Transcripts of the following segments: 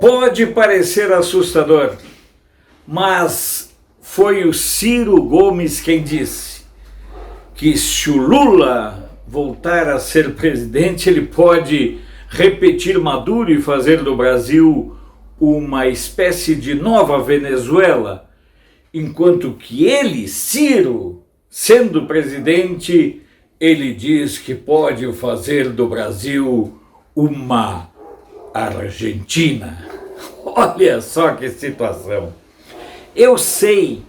Pode parecer assustador, mas foi o Ciro Gomes quem disse que se o Lula voltar a ser presidente, ele pode repetir Maduro e fazer do Brasil uma espécie de nova Venezuela, enquanto que ele, Ciro, sendo presidente, ele diz que pode fazer do Brasil uma Argentina. Olha só que situação. Eu sei,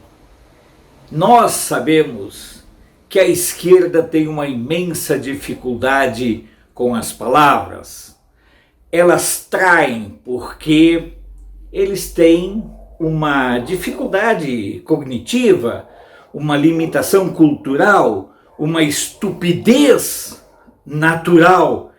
nós sabemos que a esquerda tem uma imensa dificuldade com as palavras. Elas traem porque eles têm uma dificuldade cognitiva, uma limitação cultural, uma estupidez natural,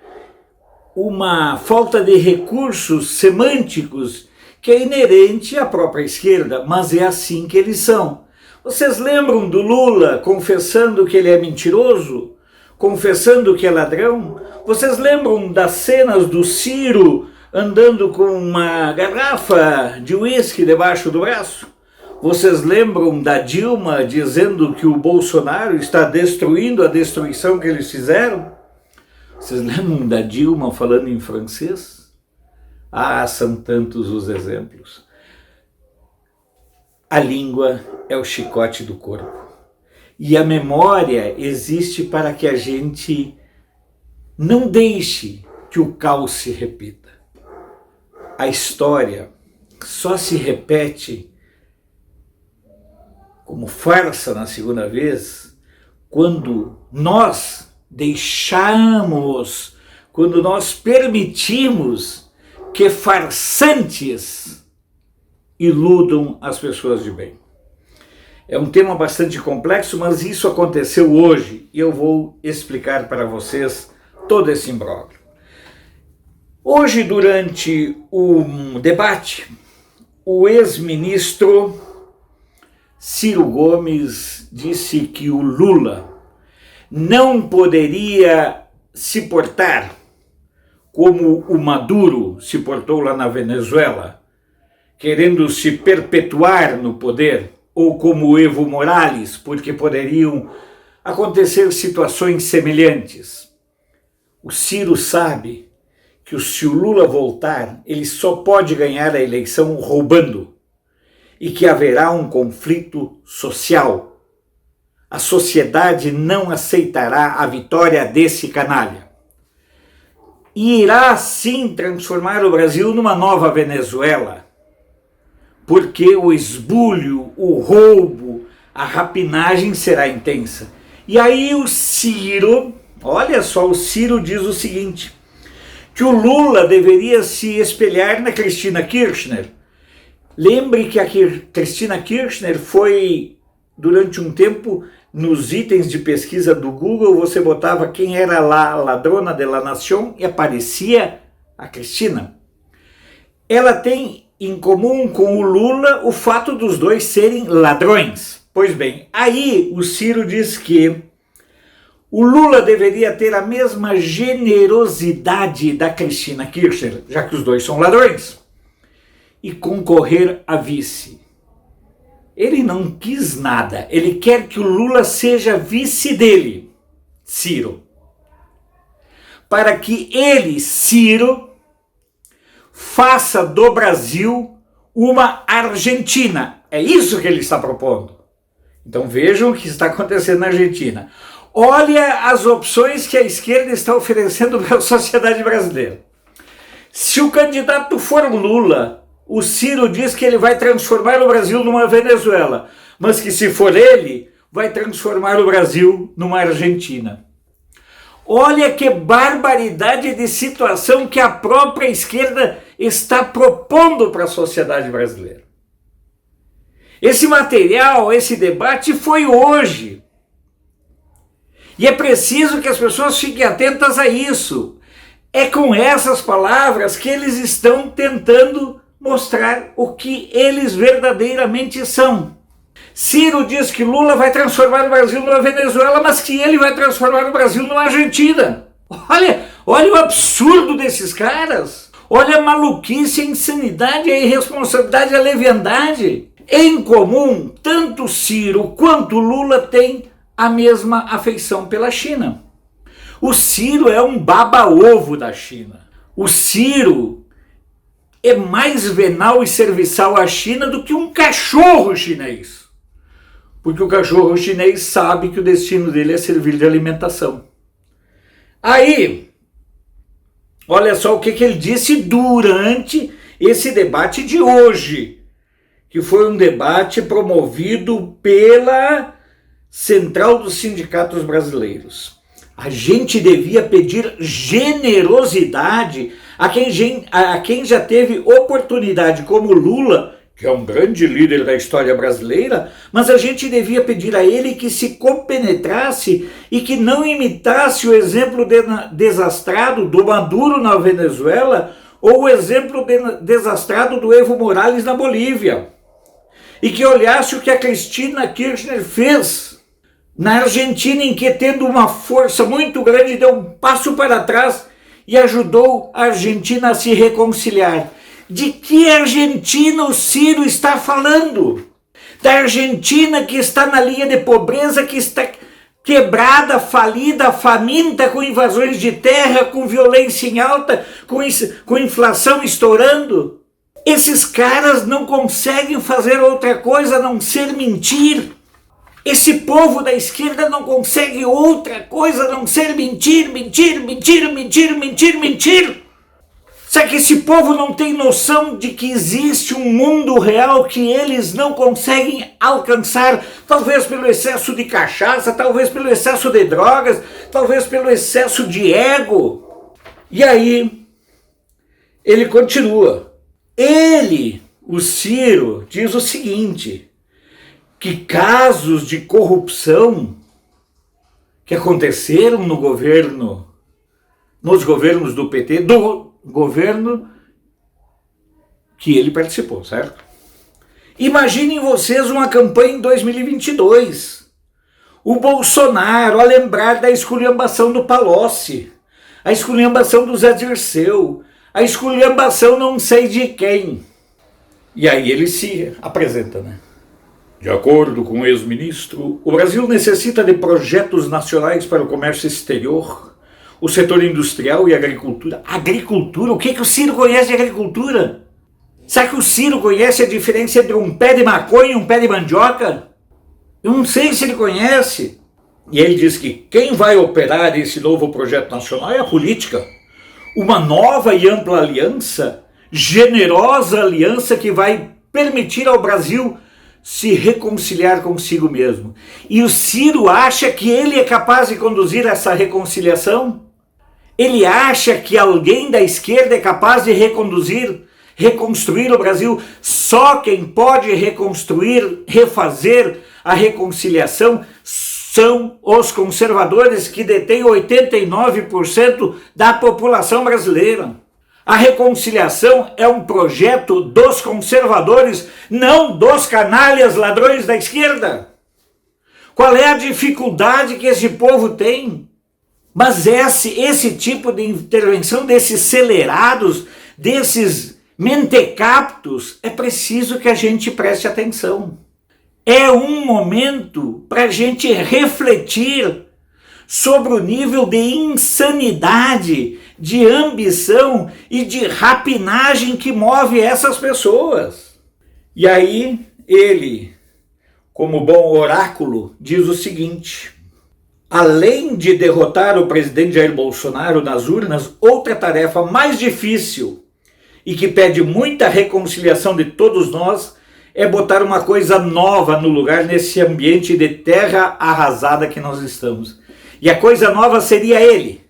uma falta de recursos semânticos que é inerente à própria esquerda, mas é assim que eles são. Vocês lembram do Lula confessando que ele é mentiroso? Confessando que é ladrão? Vocês lembram das cenas do Ciro andando com uma garrafa de uísque debaixo do braço? Vocês lembram da Dilma dizendo que o Bolsonaro está destruindo a destruição que eles fizeram? Vocês lembram da Dilma falando em francês? Ah, são tantos os exemplos. A língua é o chicote do corpo. E a memória existe para que a gente não deixe que o caos se repita. A história só se repete como farsa na segunda vez quando nós deixamos, quando nós permitimos que farsantes iludam as pessoas de bem. É um tema bastante complexo, mas isso aconteceu hoje e eu vou explicar para vocês todo esse imbróglio. Hoje, durante um debate, o ex-ministro Ciro Gomes disse que o Lula não poderia se portar como o Maduro se portou lá na Venezuela, querendo se perpetuar no poder, ou como o Evo Morales, porque poderiam acontecer situações semelhantes. O Ciro sabe que se o Lula voltar, ele só pode ganhar a eleição roubando, e que haverá um conflito social. A sociedade não aceitará a vitória desse canalha. E irá sim transformar o Brasil numa nova Venezuela, porque o esbulho, o roubo, a rapinagem será intensa. E aí o Ciro, olha só, o Ciro diz o seguinte, que o Lula deveria se espelhar na Cristina Kirchner. Lembre que a Cristina Kirchner foi, durante um tempo, nos itens de pesquisa do Google, você botava quem era a ladrona de la nación e aparecia a Cristina. Ela tem em comum com o Lula o fato dos dois serem ladrões. Pois bem, aí o Ciro diz que o Lula deveria ter a mesma generosidade da Cristina Kirchner, já que os dois são ladrões, e concorrer a vice. Ele não quis nada, ele quer que o Lula seja vice dele, Ciro, para que ele, Ciro, faça do Brasil uma Argentina. É isso que ele está propondo. Então vejam o que está acontecendo na Argentina. Olha as opções que a esquerda está oferecendo para a sociedade brasileira. Se o candidato for Lula, o Ciro diz que ele vai transformar o Brasil numa Venezuela, mas que se for ele, vai transformar o Brasil numa Argentina. Olha que barbaridade de situação que a própria esquerda está propondo para a sociedade brasileira. Esse material, esse debate foi hoje. E é preciso que as pessoas fiquem atentas a isso. É com essas palavras que eles estão tentando mostrar o que eles verdadeiramente são. Ciro diz que Lula vai transformar o Brasil numa Venezuela, mas que ele vai transformar o Brasil numa Argentina. Olha o absurdo desses caras. Olha a maluquice, a insanidade, a irresponsabilidade, a leviandade. Em comum, tanto Ciro quanto Lula têm a mesma afeição pela China. O Ciro é um baba-ovo da China. O Ciro é mais venal e serviçal à China do que um cachorro chinês. Porque o cachorro chinês sabe que o destino dele é servir de alimentação. Aí, olha só o que ele disse durante esse debate de hoje, que foi um debate promovido pela Central dos Sindicatos Brasileiros. A gente devia pedir generosidade a quem já teve oportunidade, como Lula, que é um grande líder da história brasileira, mas a gente devia pedir a ele que se compenetrasse e que não imitasse o exemplo desastrado do Maduro na Venezuela ou o exemplo desastrado do Evo Morales na Bolívia. E que olhasse o que a Cristina Kirchner fez na Argentina, em que, tendo uma força muito grande, deu um passo para trás e ajudou a Argentina a se reconciliar. De que Argentina o Ciro está falando? Da Argentina que está na linha de pobreza, que está quebrada, falida, faminta, com invasões de terra, com violência em alta, com inflação estourando? Esses caras não conseguem fazer outra coisa a não ser mentir. Esse povo da esquerda não consegue outra coisa a não ser mentir, mentir, mentir, mentir, mentir, mentir. Será que esse povo não tem noção de que existe um mundo real que eles não conseguem alcançar? Talvez pelo excesso de cachaça, talvez pelo excesso de drogas, talvez pelo excesso de ego. E aí, ele continua. Ele, o Ciro, diz o seguinte, que casos de corrupção que aconteceram nos governos do PT, do governo que ele participou, certo? Imaginem vocês uma campanha em 2022. O Bolsonaro a lembrar da esculhambação do Palocci, a esculhambação do Zé Dirceu, a esculhambação não sei de quem. E aí ele se apresenta, né? De acordo com o ex-ministro, o Brasil necessita de projetos nacionais para o comércio exterior, o setor industrial e agricultura. Agricultura? O que o Ciro conhece de agricultura? Será que o Ciro conhece a diferença entre um pé de maconha e um pé de mandioca? Eu não sei se ele conhece. E ele diz que quem vai operar esse novo projeto nacional é a política. Uma nova e ampla aliança, generosa aliança que vai permitir ao Brasil se reconciliar consigo mesmo. E o Ciro acha que ele é capaz de conduzir essa reconciliação? Ele acha que alguém da esquerda é capaz de reconstruir o Brasil? Só quem pode reconstruir, refazer a reconciliação são os conservadores, que detêm 89% da população brasileira. A reconciliação é um projeto dos conservadores, não dos canalhas ladrões da esquerda. Qual é a dificuldade que esse povo tem? Mas esse tipo de intervenção desses acelerados, desses mentecaptos, é preciso que a gente preste atenção. É um momento para a gente refletir sobre o nível de insanidade, de ambição e de rapinagem que move essas pessoas. E aí ele, como bom oráculo, diz o seguinte: além de derrotar o presidente Jair Bolsonaro nas urnas, outra tarefa mais difícil e que pede muita reconciliação de todos nós é botar uma coisa nova no lugar, nesse ambiente de terra arrasada que nós estamos. E a coisa nova seria ele.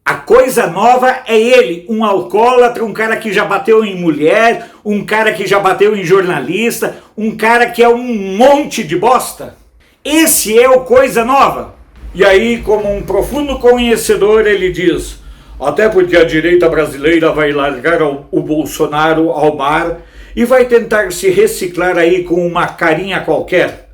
A coisa nova é ele, um alcoólatra, um cara que já bateu em mulher, um cara que já bateu em jornalista, um cara que é um monte de bosta. Esse é o coisa nova. E aí, como um profundo conhecedor, ele diz: até porque a direita brasileira vai largar o Bolsonaro ao mar e vai tentar se reciclar aí com uma carinha qualquer.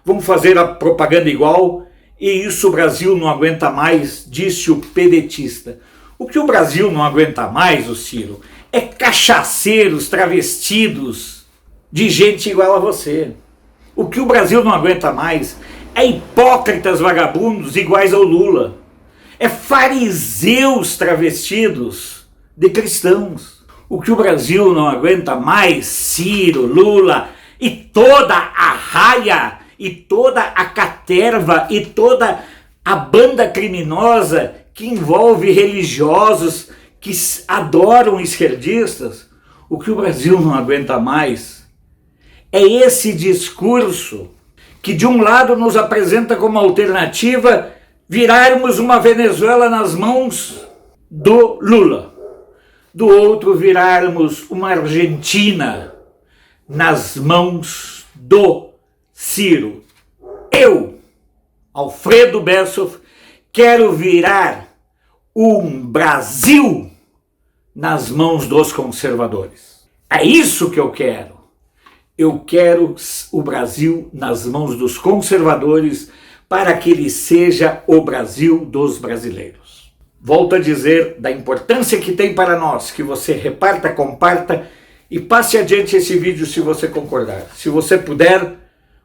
Vamos fazer a propaganda igual. E isso o Brasil não aguenta mais, disse o pedetista. O que o Brasil não aguenta mais, o Ciro, é cachaceiros travestidos de gente igual a você. O que o Brasil não aguenta mais é hipócritas vagabundos iguais ao Lula. É fariseus travestidos de cristãos. O que o Brasil não aguenta mais, Ciro, Lula e toda a raia, e toda a caterva, e toda a banda criminosa que envolve religiosos que adoram esquerdistas. O que o Brasil não aguenta mais é esse discurso que de um lado nos apresenta como alternativa virarmos uma Venezuela nas mãos do Lula, do outro virarmos uma Argentina nas mãos do Ciro. Eu, Alfredo Bessoff, quero virar um Brasil nas mãos dos conservadores. É isso que eu quero. Eu quero o Brasil nas mãos dos conservadores para que ele seja o Brasil dos brasileiros. Volto a dizer da importância que tem para nós que você reparta, comparta e passe adiante esse vídeo se você concordar. Se você puder,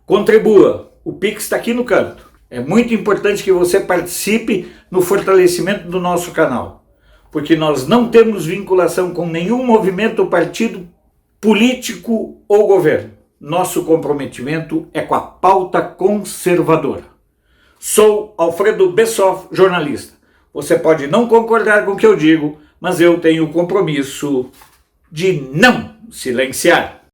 contribua. O Pix está aqui no canto. É muito importante que você participe no fortalecimento do nosso canal, porque nós não temos vinculação com nenhum movimento, partido político ou governo. Nosso comprometimento é com a pauta conservadora. Sou Alfredo Bessoff, jornalista. Você pode não concordar com o que eu digo, mas eu tenho o compromisso de não silenciar.